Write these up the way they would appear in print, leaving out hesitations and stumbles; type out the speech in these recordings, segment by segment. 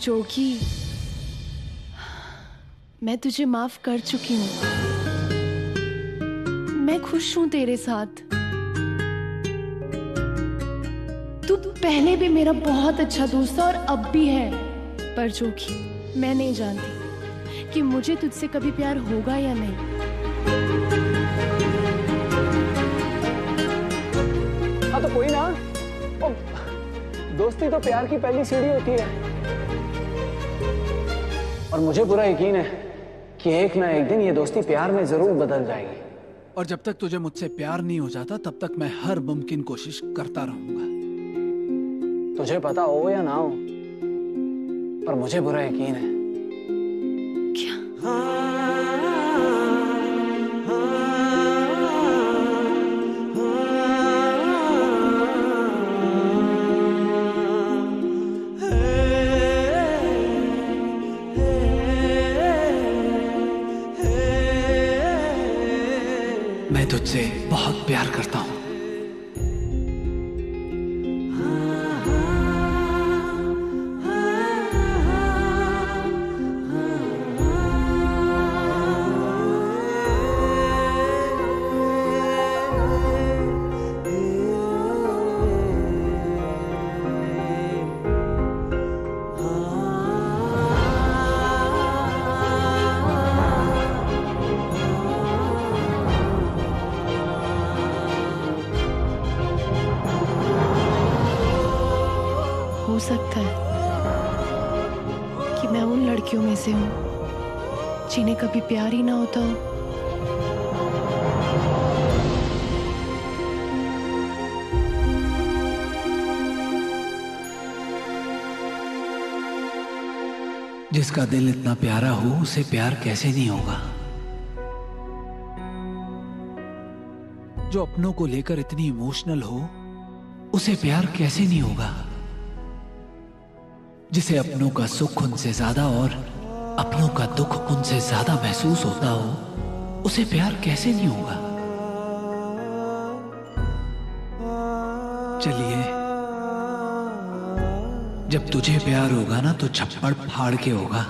जोगी, मैं तुझे माफ कर चुकी हूँ। मैं खुश हूं तेरे साथ। तू पहले भी मेरा बहुत अच्छा दोस्त था और अब भी है। पर जोगी, मैं नहीं जानती कि मुझे तुझसे कभी प्यार होगा या नहीं। हाँ तो कोई ना, दोस्ती तो प्यार की पहली सीढ़ी होती है। और मुझे पूरा यकीन है कि एक ना एक दिन ये दोस्ती प्यार में जरूर बदल जाएगी। और जब तक तुझे मुझसे प्यार नहीं हो जाता तब तक मैं हर मुमकिन कोशिश करता रहूंगा। तुझे पता हो या ना हो, पर मुझे पूरा यकीन है। क्या? मैं तुझसे बहुत प्यार करता हूँ। हो सकता है कि मैं उन लड़कियों में से हूं जिन्हें कभी प्यार ही ना होता हो। जिसका दिल इतना प्यारा हो उसे प्यार कैसे नहीं होगा। जो अपनों को लेकर इतनी इमोशनल हो उसे प्यार कैसे नहीं होगा। जिसे अपनों का सुख उनसे ज्यादा और अपनों का दुख उनसे ज्यादा महसूस होता हो उसे प्यार कैसे नहीं होगा। चलिए, जब तुझे प्यार होगा ना तो छप्पड़ फाड़ के होगा।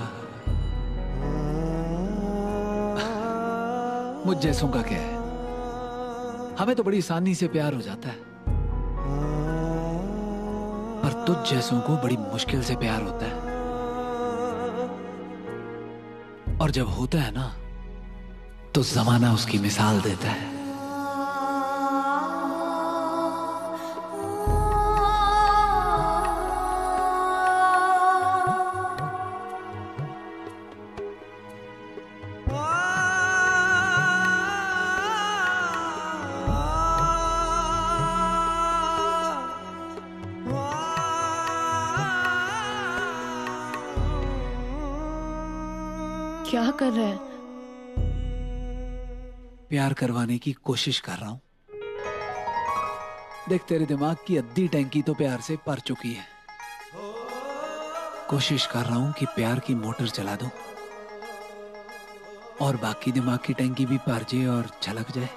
मुझ जैसों का क्या है, हमें तो बड़ी आसानी से प्यार हो जाता है, पर तुझ जैसों को बड़ी मुश्किल से प्यार होता है। और जब होता है ना तो जमाना उसकी मिसाल देता है। क्या कर रहा है? प्यार करवाने की कोशिश कर रहा हूं। देख, तेरे दिमाग की अद्धी टैंकी तो प्यार से भर चुकी है। कोशिश कर रहा हूं कि प्यार की मोटर चला दूं और बाकी दिमाग की टैंकी भी भर जाए और छलक जाए।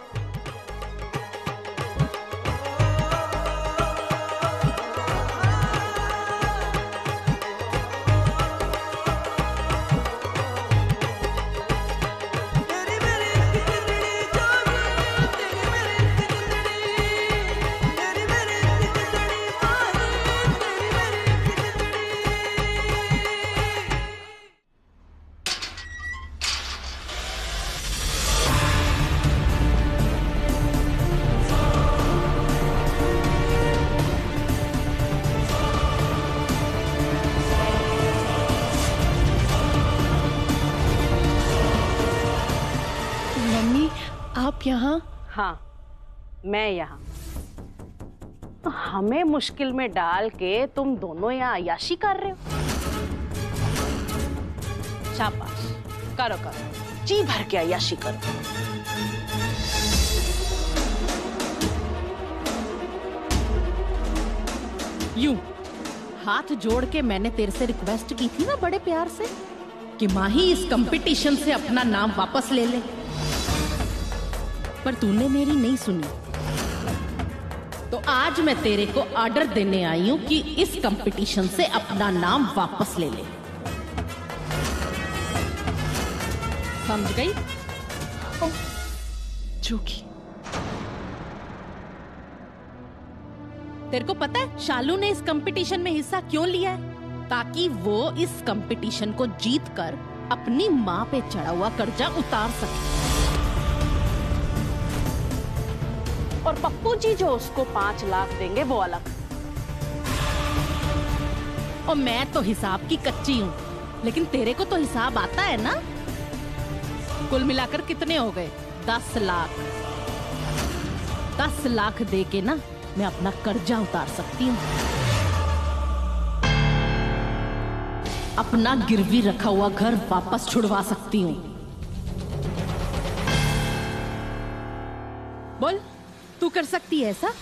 आप यहाँ? हाँ, मैं यहाँ। हमें मुश्किल में डाल के तुम दोनों यहाँ अय्याशी कर रहे हो। शाबाश, करो करो, जी भर के अय्याशी करो। यूं हाथ जोड़ के मैंने तेरे से रिक्वेस्ट की थी ना बड़े प्यार से कि माही इस कंपटीशन से अपना नाम वापस ले ले, पर तूने मेरी नहीं सुनी। तो आज मैं तेरे को ऑर्डर देने आई हूं कि इस कंपटीशन से अपना नाम वापस ले ले। समझ गई? जोगी, तेरे को पता है शालू ने इस कंपटीशन में हिस्सा क्यों लिया है? ताकि वो इस कंपटीशन को जीत कर अपनी माँ पे चढ़ा हुआ कर्जा उतार सके। और पप्पू जी जो उसको 5 लाख देंगे वो अलग। और मैं तो हिसाब की कच्ची हूँ, लेकिन तेरे को तो हिसाब आता है ना? कुल मिलाकर कितने हो गए? 10 लाख। 10 लाख दे के ना मैं अपना कर्जा उतार सकती हूँ, अपना गिरवी रखा हुआ घर वापस छुड़वा सकती हूँ। बोल, तू कर सकती है ऐसा?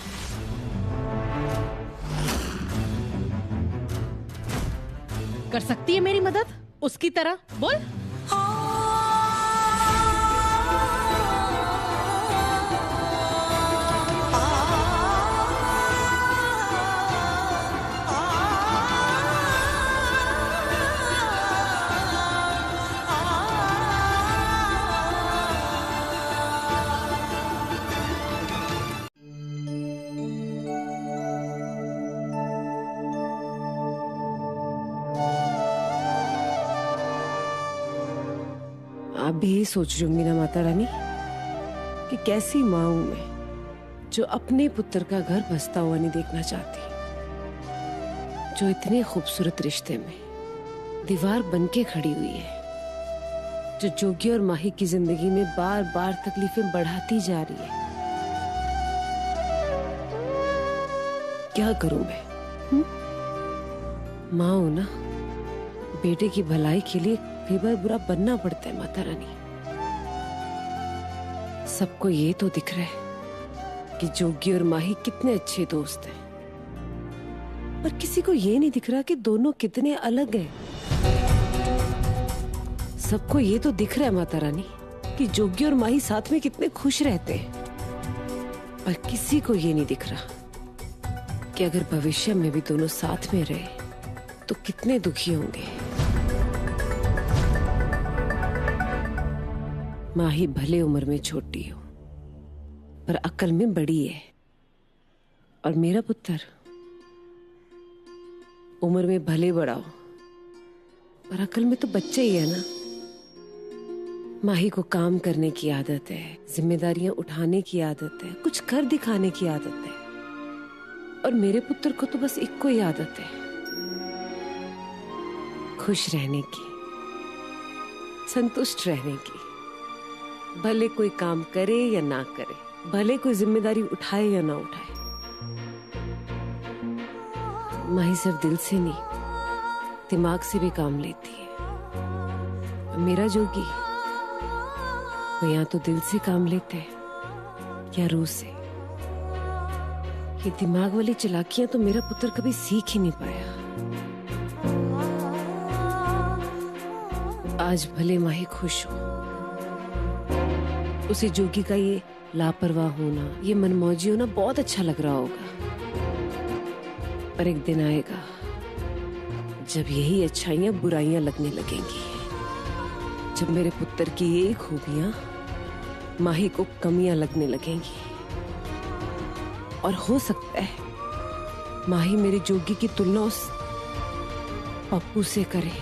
कर सकती है मेरी मदद उसकी तरह? बोल। आप भी यही सोच रही होंगी ना माता रानी कि कैसी माँ हूं मैं जो अपने पुत्र का घर बसता हुआ नहीं देखना चाहती, जो इतने खूबसूरत रिश्ते में दीवार बनके खड़ी हुई है, जो जोगी और माही की जिंदगी में बार बार तकलीफें बढ़ाती जा रही है। क्या करूं मैं? माँ हूं ना, बेटे की भलाई के लिए कई बार बुरा बनना पड़ता है माता रानी। सबको ये तो दिख रहा है कि जोगी और माही कितने अच्छे दोस्त हैं, पर किसी को ये नहीं दिख रहा कि दोनों कितने अलग हैं। सबको ये तो दिख रहा है माता रानी कि जोगी और माही साथ में कितने खुश रहते हैं, पर किसी को ये नहीं दिख रहा कि अगर भविष्य में भी दोनों साथ में रहे तो कितने दुखी होंगे। माही भले उम्र में छोटी हो पर अक्ल में बड़ी है, और मेरा पुत्र उम्र में भले बड़ा हो पर अक्ल में तो बच्चे ही है ना। माही को काम करने की आदत है, जिम्मेदारियां उठाने की आदत है, कुछ कर दिखाने की आदत है, और मेरे पुत्र को तो बस एक को ही आदत है, खुश रहने की, संतुष्ट रहने की। भले कोई काम करे या ना करे, भले कोई जिम्मेदारी उठाए या ना उठाए, माही सिर्फ दिल से नहीं दिमाग से भी काम लेती है। मेरा जोगी वो या तो दिल से काम लेते हैं या रूह से। ये दिमाग वाली चालाकियां तो मेरा पुत्र कभी सीख ही नहीं पाया। आज भले माही खुश हो, उसे जोगी का ये लापरवाह होना, ये मनमौजी होना बहुत अच्छा लग रहा होगा, पर एक दिन आएगा जब यही अच्छाइयां बुराइयां लगने लगेंगी, जब मेरे पुत्र की यही खूबियां माही को कमियां लगने लगेंगी। और हो सकता है माही मेरे जोगी की तुलना उस पप्पू से करे,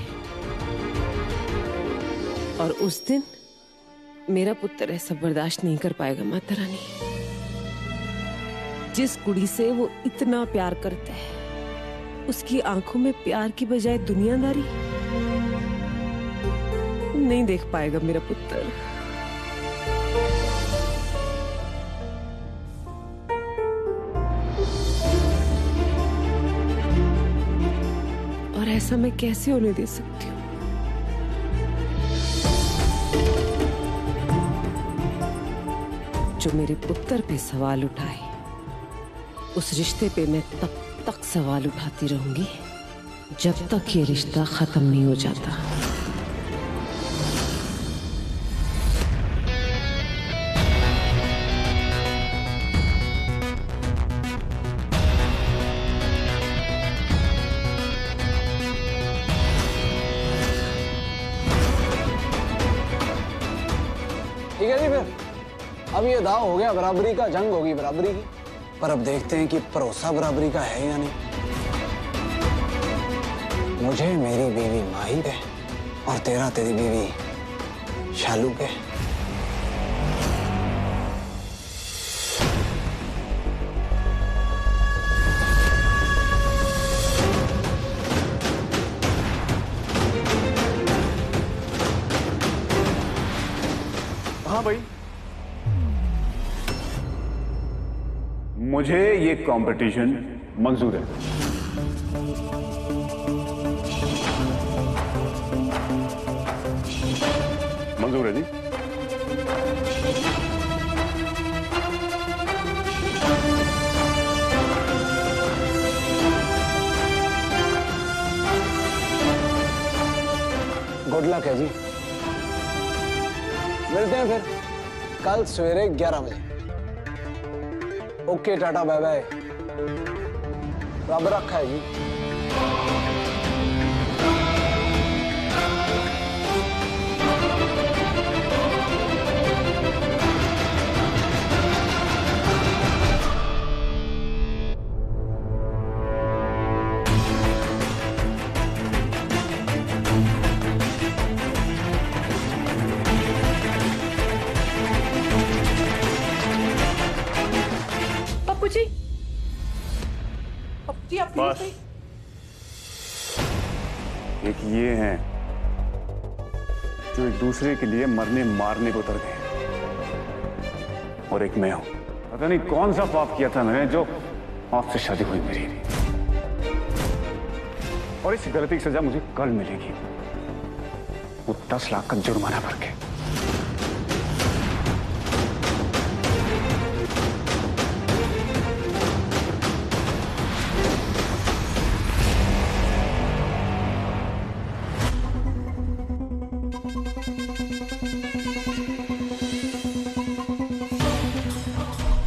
और उस दिन मेरा पुत्र ऐसा बर्दाश्त नहीं कर पाएगा माता रानी। जिस कुड़ी से वो इतना प्यार करता है, उसकी आंखों में प्यार की बजाय दुनियादारी नहीं देख पाएगा मेरा पुत्र। और ऐसा मैं कैसे होने दे सकती हूँ? जो मेरे पुत्र पे सवाल उठाए, उस रिश्ते पे मैं तब तक सवाल उठाती रहूंगी जब तक ये रिश्ता खत्म नहीं हो जाता। है जी फिर, अब ये दाव हो गया बराबरी का, जंग होगी बराबरी की। पर अब देखते हैं कि भरोसा बराबरी का है या नहीं। मुझे मेरी बीवी माही पे और तेरा तेरी बीवी शालू पे। हाँ भाई, मुझे ये कंपटीशन मंजूर है। मंजूर है जी। गुड लक है जी। मिलते हैं फिर कल सवेरे 11 बजे। Okay, tata bye bye. रब रखा है जी। बस एक ये हैं जो एक दूसरे के लिए मरने मारने को उतर गए, और एक मैं हूं। पता नहीं कौन सा पाप किया था मैंने जो आपसे शादी हुई मेरी, और इस गलती की सजा मुझे कल मिलेगी, वो 10 लाख का जुर्माना भर के।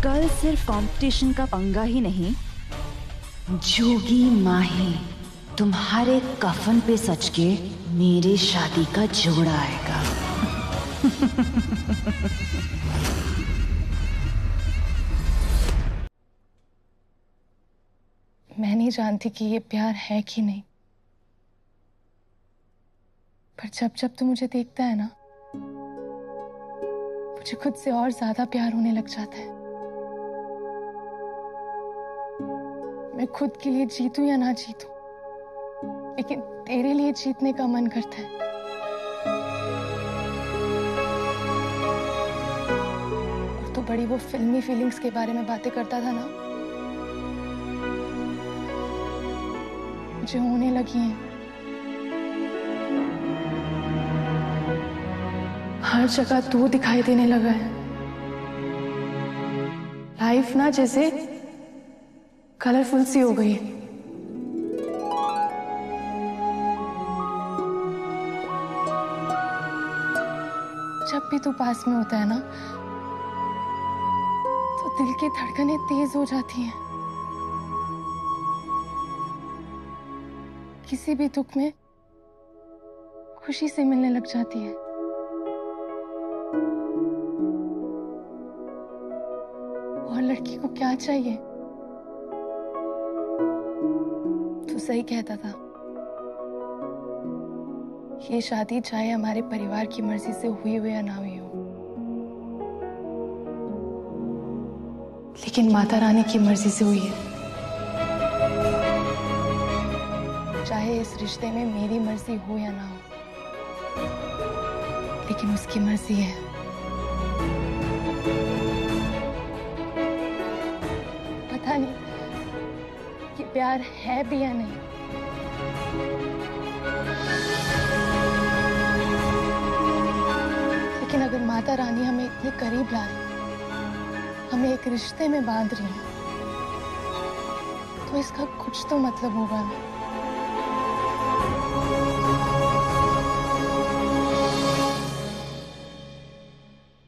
कल सिर्फ कंपटीशन का पंगा ही नहीं, जोगी माही तुम्हारे कफन पे सच के मेरी शादी का जोड़ा आएगा। मैं नहीं जानती कि ये प्यार है कि नहीं, पर जब जब तू मुझे देखता है ना, मुझे खुद से और ज्यादा प्यार होने लग जाता है। मैं खुद के लिए जीतूं या ना जीतूं, लेकिन तेरे लिए जीतने का मन करता है। और तू बड़ी वो फिल्मी फीलिंग्स के बारे में बातें करता था ना, मुझे होने लगी हैं। हर जगह तू दिखाई देने लगा है। लाइफ ना जैसे कलरफुल सी हो गई है। जब भी तू पास में होता है ना, तो दिल की धड़कनें तेज हो जाती हैं। किसी भी दुख में खुशी से मिलने लग जाती है। और लड़की को क्या चाहिए? तू सही कहता था, ये शादी चाहे हमारे परिवार की मर्जी से हुई हो या ना हुई हो, लेकिन माता रानी की मर्जी से हुई है। चाहे इस रिश्ते में मेरी मर्जी हो या ना हो, लेकिन उसकी मर्जी है। पता नहीं कि प्यार है भी या नहीं, लेकिन अगर माता रानी हमें इतने करीब ला रही, हमें एक रिश्ते में बांध रही है, तो इसका कुछ तो मतलब होगा ना।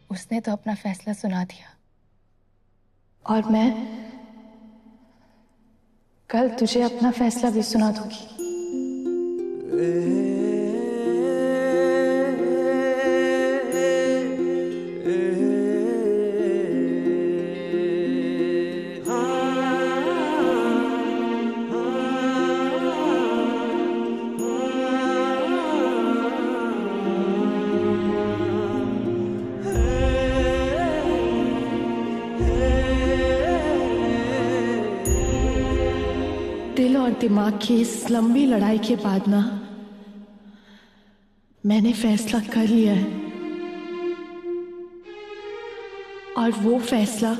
उसने तो अपना फैसला सुना दिया, और मैं कल तुझे अपना फैसला भी सुना दूंगी। दिल और दिमाग की इस लंबी लड़ाई के बाद ना मैंने फैसला कर लिया है, और वो फैसला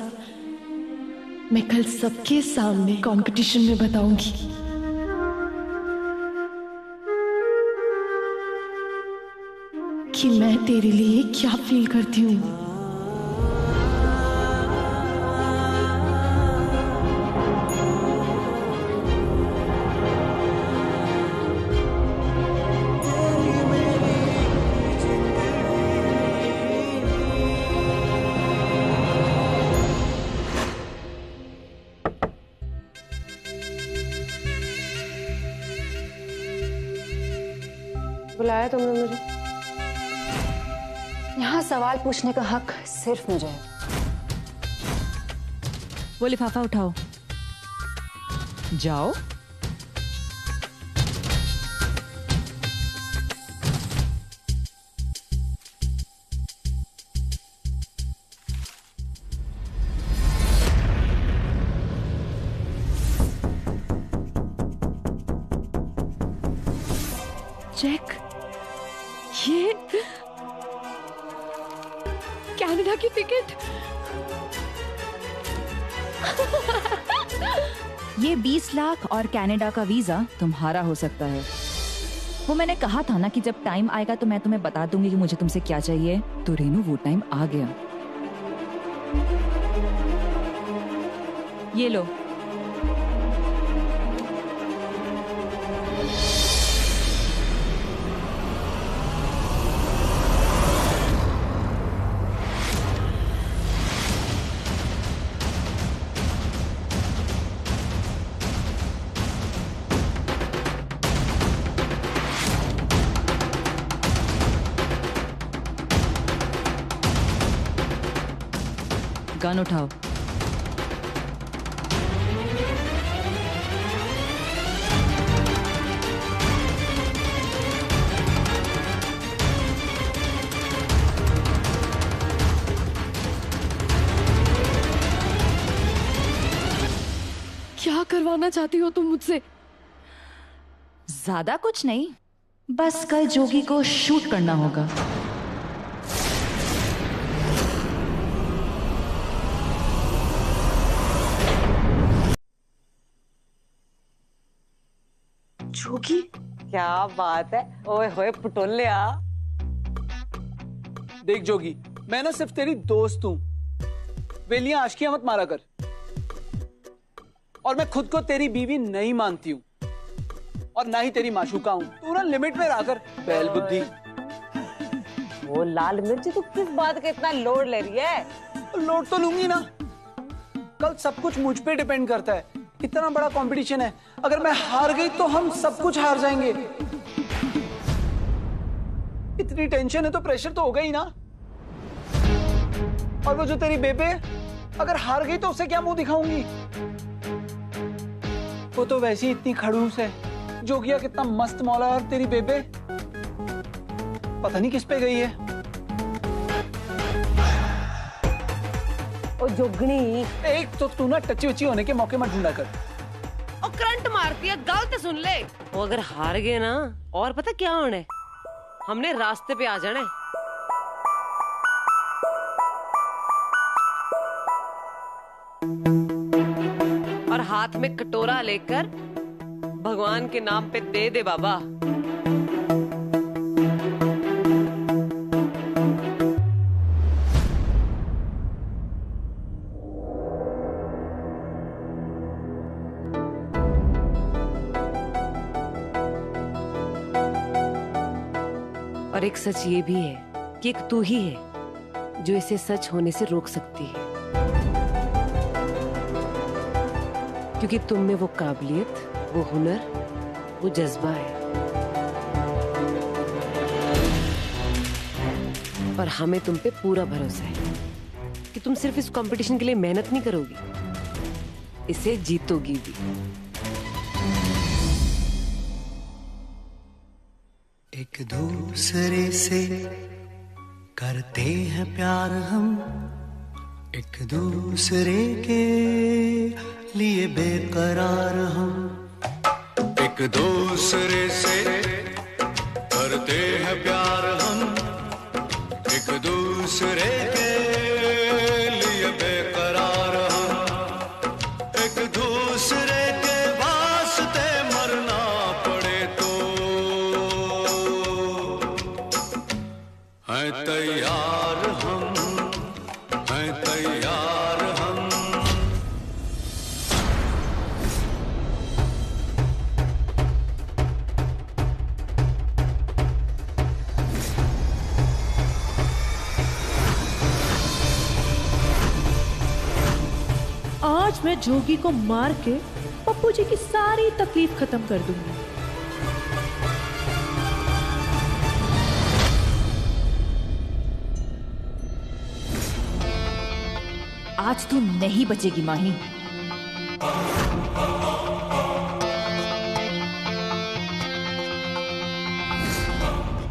मैं कल सबके सामने कंपटीशन में बताऊंगी। कि मैं तेरे लिए क्या फील करती हूँ। बुलाया तुमने मुझे? यहाँ सवाल पूछने का हक सिर्फ मुझे है। वो लिफाफा उठाओ, जाओ। जैक, ये कनाडा की टिकट। ये 20 लाख और कनाडा का वीजा तुम्हारा हो सकता है। वो मैंने कहा था ना कि जब टाइम आएगा तो मैं तुम्हें बता दूंगी कि मुझे तुमसे क्या चाहिए। तो रेनू, वो टाइम आ गया। ये लो। गन उठाओ। क्या करवाना चाहती हो तुम मुझसे? ज्यादा कुछ नहीं, बस कल जोगी को शूट करना होगा। जोगी? क्या बात है, ओए होए पटोलिया। देख जोगी, मैं ना सिर्फ तेरी दोस्त हूं, वेलियां आशिकियां मत मारा कर। और मैं खुद को तेरी बीवी नहीं मानती हूं, और ना ही तेरी माशूका हूं। तू ना लिमिट में रह कर, बैल बुद्धि। वो लाल मिर्च, तू किस बात का इतना लोड ले रही है? लोड तो लूंगी ना, कल सब कुछ मुझ पे डिपेंड करता है। इतना बड़ा कंपटीशन है, अगर मैं हार गई तो हम सब कुछ हार जाएंगे। इतनी टेंशन है तो प्रेशर तो होगा ही ना। और वो जो तेरी बेबे, अगर हार गई तो उसे क्या मुंह दिखाऊंगी? वो तो वैसी इतनी खड़ूस है। जोगिया कितना मस्त मौला, और तेरी बेबे पता नहीं किस पे गई है। ओ जोगनी, एक तो तू ना टच्ची वच्ची होने के मौके मत ढूंढा कर। और करंट मारती है, गलत सुन ले। वो अगर हार गए ना, और पता क्या होने, हमने रास्ते पे आ जाना। और हाथ में कटोरा लेकर भगवान के नाम पे दे दे बाबा। और एक सच ये भी है कि एक तू ही है जो इसे सच होने से रोक सकती है, क्योंकि तुम में वो काबिलियत, वो हुनर, वो जज्बा है। और हमें तुम पे पूरा भरोसा है कि तुम सिर्फ इस कंपटीशन के लिए मेहनत नहीं करोगी, इसे जीतोगी भी। एक दूसरे से करते हैं प्यार हम, एक दूसरे के लिए बेकरार हम। एक दूसरे से करते हैं प्यार हम, एक दूसरे के लिए बेकरार हम, एक दूसरे के वास्ते मरना पड़े तो हैं तैयार हम, हैं तैयार हम। आज मैं जोगी को मार के पप्पू जी की सारी तकलीफ खत्म कर दूंगी। आज तू नहीं बचेगी माही।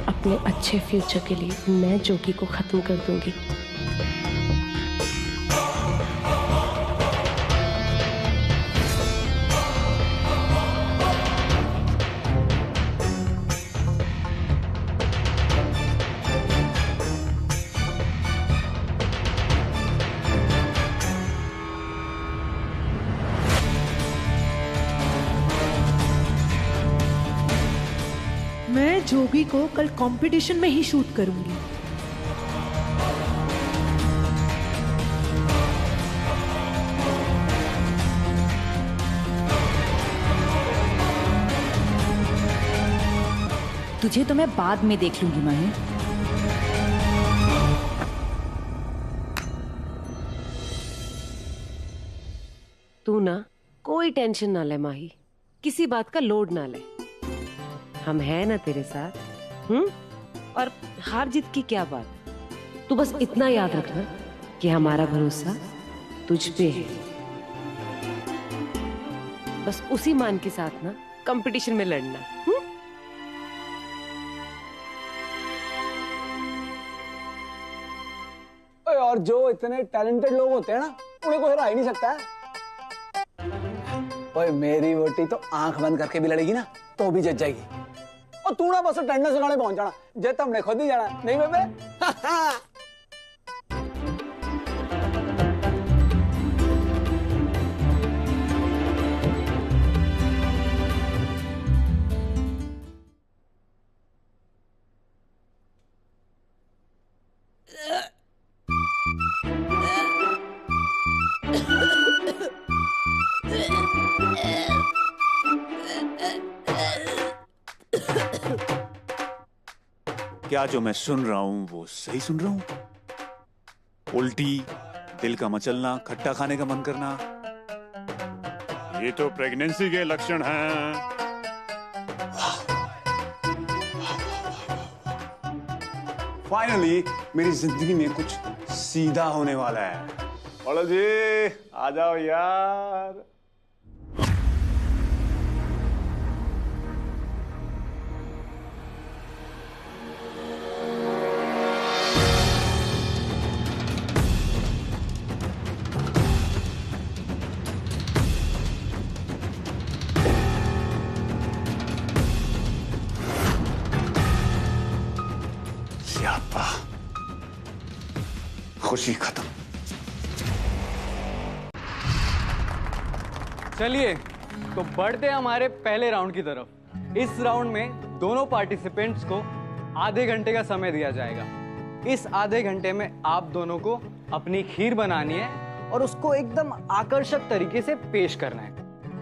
अपने अच्छे फ्यूचर के लिए मैं जोगी को खत्म कर दूंगी। मैं जोगी को कल कंपटीशन में ही शूट करूंगी। तुझे तो मैं बाद में देख लूंगी माही। तू ना कोई टेंशन ना ले माही, किसी बात का लोड ना ले। हम हैं ना तेरे साथ। और हार जीत की क्या बात, तू बस इतना याद रखना कि हमारा भरोसा तुझ पे है। बस उसी मान के साथ ना कंपटीशन में लड़ना। और जो इतने टैलेंटेड लोग होते हैं ना, उन्हें कोई हरा ही नहीं सकता है। ओए मेरी वोटी तो आंख बंद करके भी लड़ेगी ना तो भी जीत जाएगी। और तू ना बस अटेंडेंस लगाने पहुंच जाना, जीत हमने खुद ही जाना, नहीं बेबे? क्या जो मैं सुन रहा हूं वो सही सुन रहा हूं? उल्टी, दिल का मचलना, खट्टा खाने का मन करना, ये तो प्रेगनेंसी के लक्षण हैं। फाइनली मेरी जिंदगी में कुछ सीधा होने वाला है। बोलो जी, आ जाओ यार। खुशी खत्म। चलिए तो बढ़ते हैं हमारे पहले राउंड की तरफ। इस राउंड में दोनों पार्टिसिपेंट्स को आधे घंटे का समय दिया जाएगा। इस आधे घंटे में आप दोनों को अपनी खीर बनानी है और उसको एकदम आकर्षक तरीके से पेश करना है,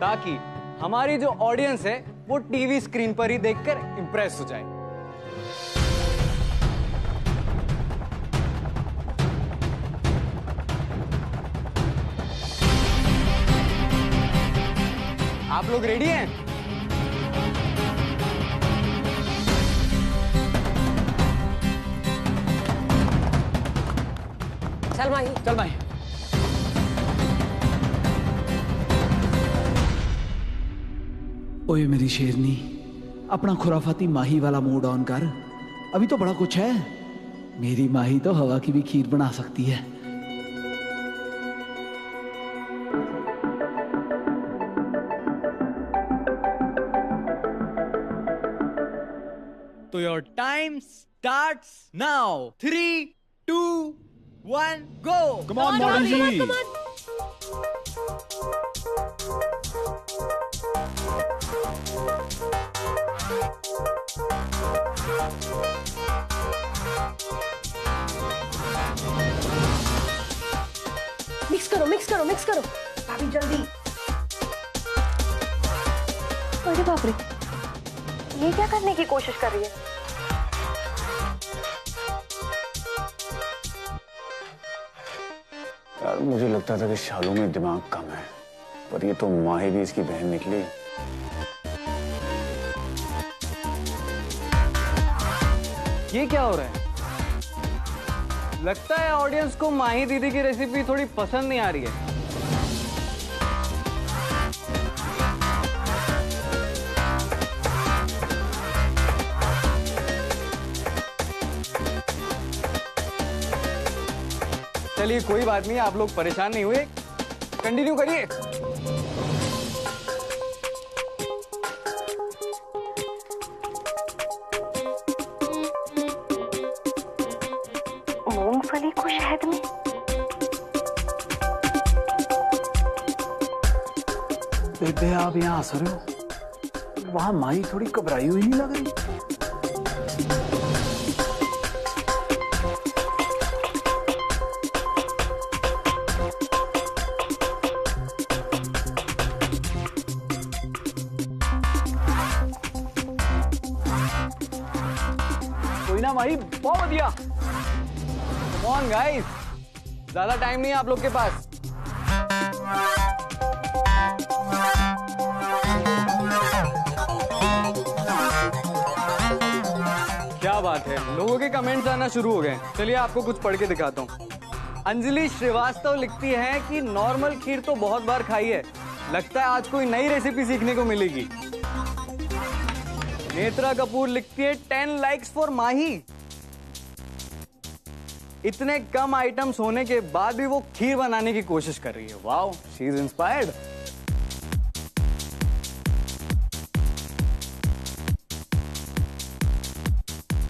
ताकि हमारी जो ऑडियंस है वो टीवी स्क्रीन पर ही देखकर इंप्रेस हो जाए। आप लोग रेडी हैं? चल माही, चल माही। ओए मेरी शेरनी, अपना खुराफाती माही वाला मूड ऑन कर। अभी तो बड़ा कुछ है। मेरी माही तो हवा की भी खीर बना सकती है। तो your time starts now. 3, 2, 1 go. Come on model ji. Mix करो भाभी जल्दी। अरे बाप रे, ये क्या करने की कोशिश कर रही है? यार मुझे लगता था कि शालू में दिमाग कम है, पर ये तो माही भी इसकी बहन निकली। ये क्या हो रहा है? लगता है ऑडियंस को माही दीदी की रेसिपी थोड़ी पसंद नहीं आ रही है। चलिए कोई बात नहीं, आप लोग परेशान नहीं हुए, कंटिन्यू करिए। मूंगफली को शहद में? बेबे आप यहाँ हंस रहे हो? वहां माही थोड़ी घबराई हुई नहीं लग रही? कोई ना माही, बहुत बढ़िया। Come on guys, ज्यादा टाइम नहीं है आप लोग के पास। क्या बात है, लोगों के कमेंट्स आना शुरू हो गए। चलिए आपको कुछ पढ़ के दिखाता हूँ। अंजलि श्रीवास्तव लिखती है कि नॉर्मल खीर तो बहुत बार खाई है, लगता है आज कोई नई रेसिपी सीखने को मिलेगी। नेत्रा कपूर लिखती है 10 लाइक्स फॉर माही। इतने कम आइटम्स होने के बाद भी वो खीर बनाने की कोशिश कर रही है। Wow, she is inspired.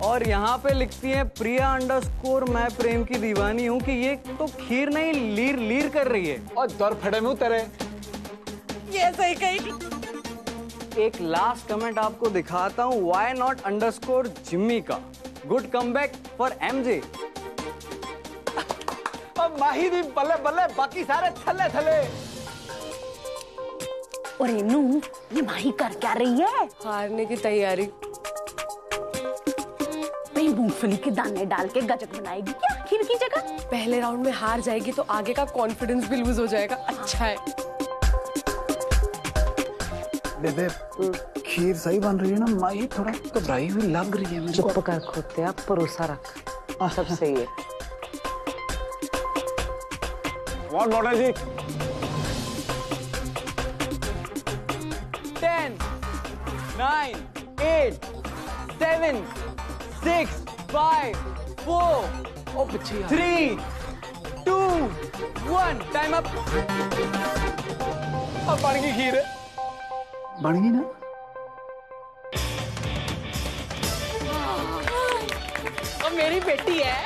और यहाँ पे लिखती है प्रिया _ मैं प्रेम की दीवानी हूँ कि ये तो खीर नहीं लीर लीर कर रही है। और दर फटे मुंह तेरे। ये सही कही। एक लास्ट कमेंट आपको दिखाता हूँ, why not _ जिम्मी का गुड कमबैक फॉर MJ। अब माही दी बल्ले बल्ले, बाकी सारे थले थले। और इन्नू, ये माही कर क्या रही है? हारने की तैयारी। भाई मूंगफली के दाने डाल के गजक बनाएगी क्या खीर की जगह? पहले राउंड में हार जाएगी तो आगे का कॉन्फिडेंस भी लूज हो जाएगा। अच्छा है। बेबे खीर सही बन रही है ना? माही थोड़ा घबराई हुई लग रही है मुझे। चुप कर खोते, आप भरोसा रख, सब सही है। कौन मॉडल जी? 10, 9, 8, 7, 6, 5, 4, 3, 2, 1, टाइम अप। अब बन गई खीर। बन गई ना? अब मेरी बेटी है।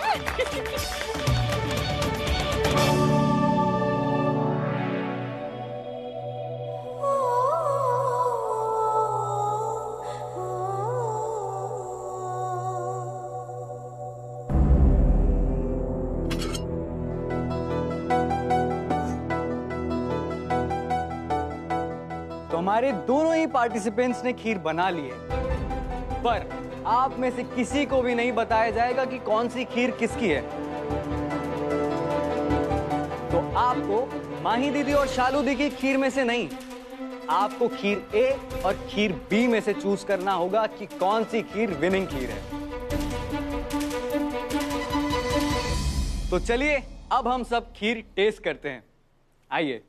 तो हमारे दोनों ही पार्टिसिपेंट्स ने खीर बना ली है, पर आप में से किसी को भी नहीं बताया जाएगा कि कौन सी खीर किसकी है। तो आपको माही दीदी और शालू दी की खीर में से नहीं, आपको खीर A और खीर B में से चूज करना होगा कि कौन सी खीर विनिंग खीर है। तो चलिए अब हम सब खीर टेस्ट करते हैं। आइए।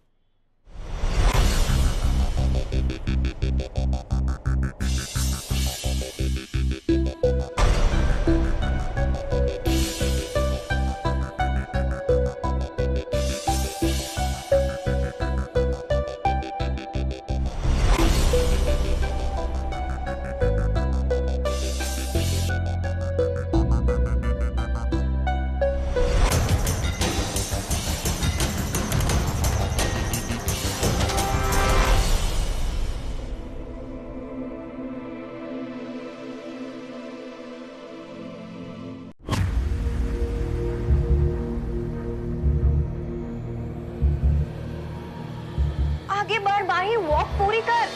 के बार माही वॉक पूरी कर।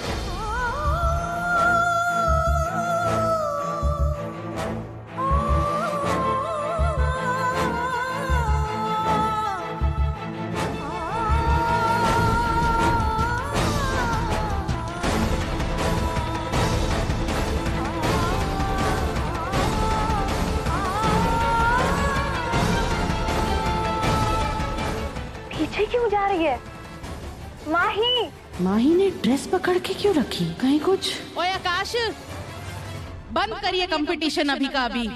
पीछे क्यों जा रही है माही? माही ने ड्रेस पकड़ के क्यों रखी? कहीं कुछ। ओए आकाश, बंद करिए कंपटीशन अभी का अभी।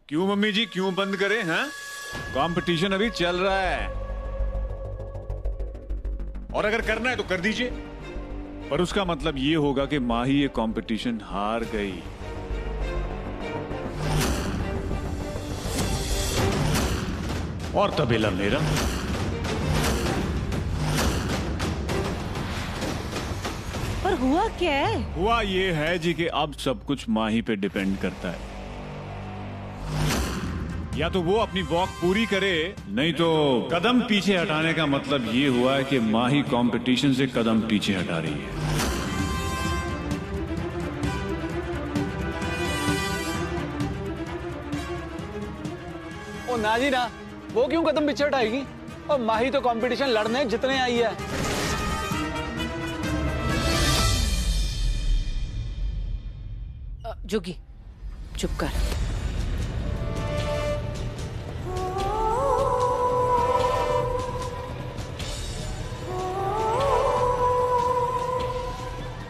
क्यों मम्मी जी, क्यों बंद करें? हैं? कंपटीशन अभी चल रहा है और अगर करना है तो कर दीजिए, पर उसका मतलब ये होगा कि माही ये कंपटीशन हार गई। और तबेला मेरा। पर हुआ क्या है? हुआ ये है जी कि अब सब कुछ माही पे डिपेंड करता है। या तो वो अपनी वॉक पूरी करे, नहीं तो कदम पीछे हटाने का मतलब ये हुआ है कि माही कंपटीशन से कदम पीछे हटा रही है। ओ ना जी ना, वो क्यों कदम पीछे हटाएगी? और माही तो कंपटीशन लड़ने जितने आई है। जोगी चुप कर।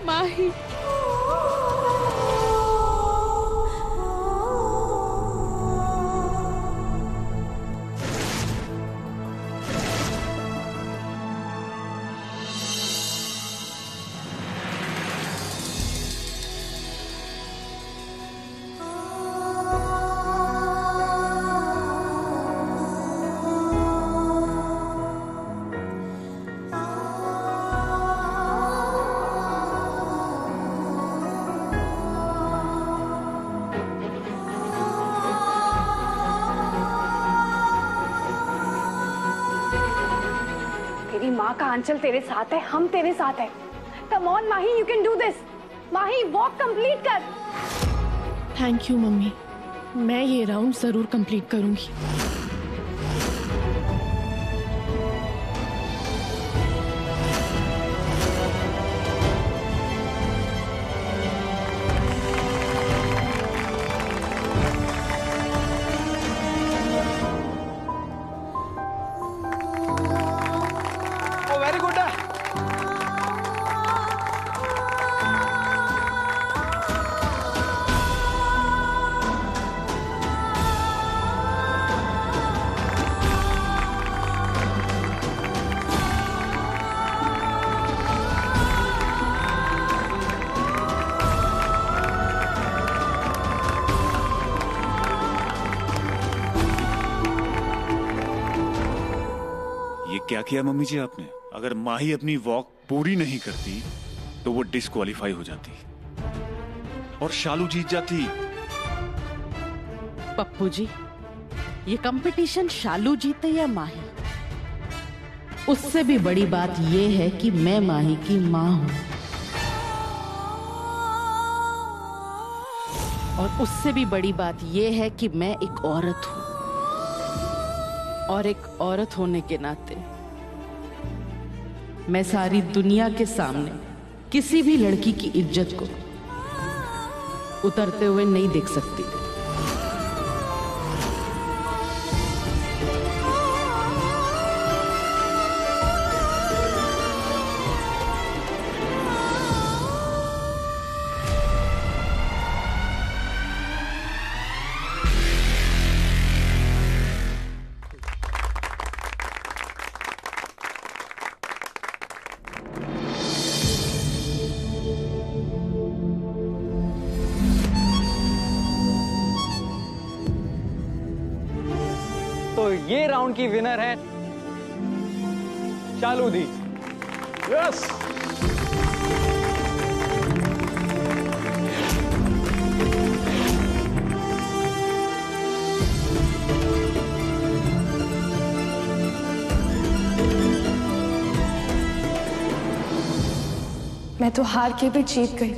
माही, तेरी माँ का आंचल तेरे साथ है, हम तेरे साथ है। Come on Mahi, you can do this. Mahi walk complete कर। थैंक यू मम्मी, मैं ये राउंड जरूर कंप्लीट करूंगी। वेरी गुड है। ये क्या किया मम्मी जी आपने? अगर माही अपनी वॉक पूरी नहीं करती तो वो डिस्क्वालीफाई हो जाती और शालू जीत जाती। पप्पू जी, ये कंपटीशन शालू जीते या माही, उससे भी बड़ी बात ये है कि मैं माही की माँ हूं, और उससे भी बड़ी बात ये है कि मैं एक औरत हूं, और एक औरत होने के नाते मैं सारी दुनिया के सामने किसी भी लड़की की इज्जत को उतरते हुए नहीं देख सकती। तो ये राउंड की विनर है शालू दी। यस। मैं तो हार के भी जीत गई।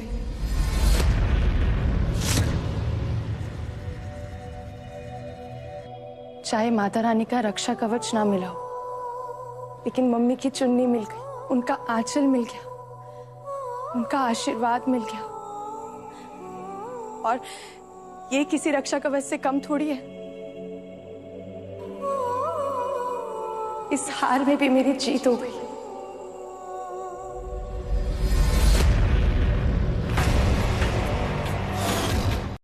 चाहे माता रानी का रक्षा कवच ना मिला हो, लेकिन मम्मी की चुन्नी मिल गई, उनका आंचल मिल गया, उनका आशीर्वाद मिल गया। और ये किसी रक्षा कवच से कम थोड़ी है। इस हार में भी मेरी जीत हो गई।